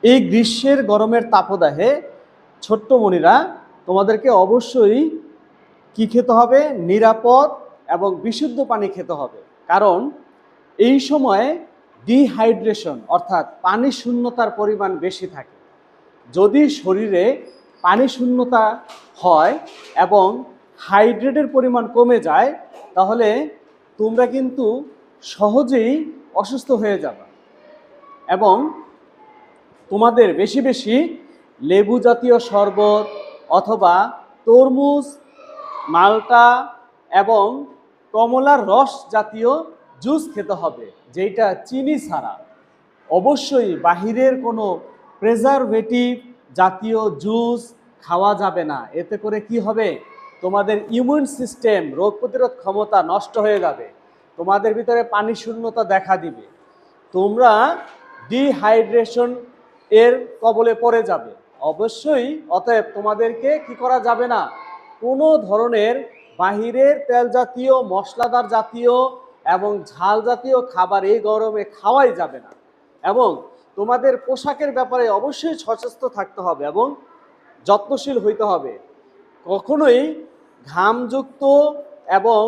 এই গ্রীষ্মের গরমের তাপদাহে ছোট্ট মনিরা তোমাদেরকে অবশ্যই কি খেতে হবে? নিরাপদ এবং বিশুদ্ধ পানি খেতে হবে। কারণ এই সময়ে ডিহাইড্রেশন অর্থাৎ পানি শূন্যতার পরিমাণ বেশি থাকে। যদি শরীরে পানি শূন্যতা হয় এবং হাইড্রেটের পরিমাণ কমে যায়, তাহলে তোমরা কিন্তু সহজেই অসুস্থ হয়ে যাবে। এবং তোমাদের বেশি বেশি লেবু জাতীয় শরবত অথবা তরমুজ, মাল্টা এবং কমলার রস জাতীয় জুস খেতে হবে, যেটা চিনি ছাড়া। অবশ্যই বাহিরের কোনো প্রেজারভেটিভ জাতীয় জুস খাওয়া যাবে না। এতে করে কি হবে? তোমাদের ইমিউন সিস্টেম, রোগ প্রতিরোধ ক্ষমতা নষ্ট হয়ে যাবে, তোমাদের ভিতরে পানি শূন্যতা দেখা দিবে, তোমরা ডিহাইড্রেশন এর কবলে পড়ে যাবে। অবশ্যই অতএব তোমাদেরকে কি করা যাবে না? কোনো ধরনের বাহিরের তেল জাতীয়, মশলাদার জাতীয় এবং ঝাল জাতীয় খাবার এই গরমে খাওয়াই যাবে না। এবং তোমাদের পোশাকের ব্যাপারে অবশ্যই সচেষ্ট থাকতে হবে এবং যত্নশীল হইতে হবে। কখনোই ঘামযুক্ত এবং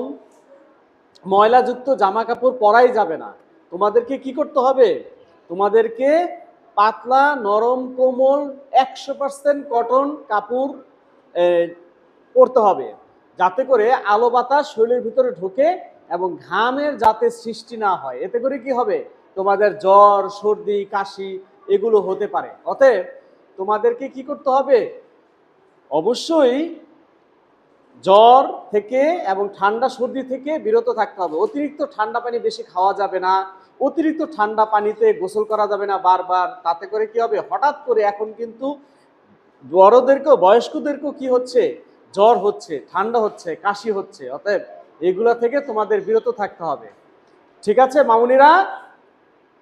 ময়লাযুক্ত জামা কাপড় পরাই যাবে না। তোমাদেরকে কি করতে হবে? তোমাদেরকে পাতলা, নরম, কোমল 100% কটন কাপড় পরতে হবে, যাতে করে আলো বাতাস শরীরের ভিতরে ঢোকে এবং ঘামের যাতে সৃষ্টি না হয়। এতে করে কি হবে? তোমাদের জ্বর, সর্দি, কাশি এগুলো হতে পারে। অতএব তোমাদেরকে কি করতে হবে? অবশ্যই জ্বর থেকে এবং ঠান্ডা সর্দি থেকে বিরত থাকতে হবে। অতিরিক্ত ঠান্ডা পানি বেশি খাওয়া যাবে না, অতিরিক্ত ঠান্ডা পানিতে গোসল করা যাবে না বারবার। তাতে করে কি হবে? হঠাৎ করে এখন কিন্তু বড়দেরকেও, বয়স্কদেরকেও কি হচ্ছে? জ্বর হচ্ছে, ঠান্ডা হচ্ছে, কাশি হচ্ছে। অতএব এগুলা থেকে তোমাদের বিরত থাকতে হবে। ঠিক আছে মামুনিরা?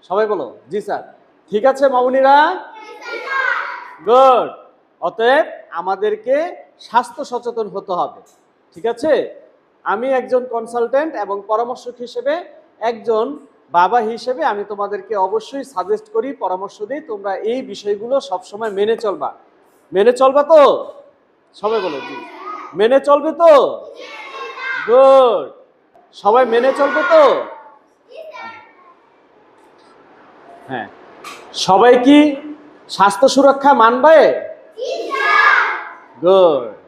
সবাই বলো জি স্যার। ঠিক আছে মামুনিরা? গুড। অতএব আমাদেরকে স্বাস্থ্য সচেতন হতে হবে। ঠিক আছে? আমি একজন কনসালটেন্ট এবং পরামর্শক হিসেবে, একজন বাবা হিসেবে আমি তোমাদেরকে অবশ্যই সাজেস্ট করি, পরামর্শ দিই, তোমরা এই বিষয়গুলো সবসময় মেনে চলবা। মেনে চলবা তো? সবাই বলো জি। মেনে চলবে তো? গুড। সবাই মেনে চলবে তো? হ্যাঁ। সবাই কি স্বাস্থ্য সুরক্ষা মানবে? গুড।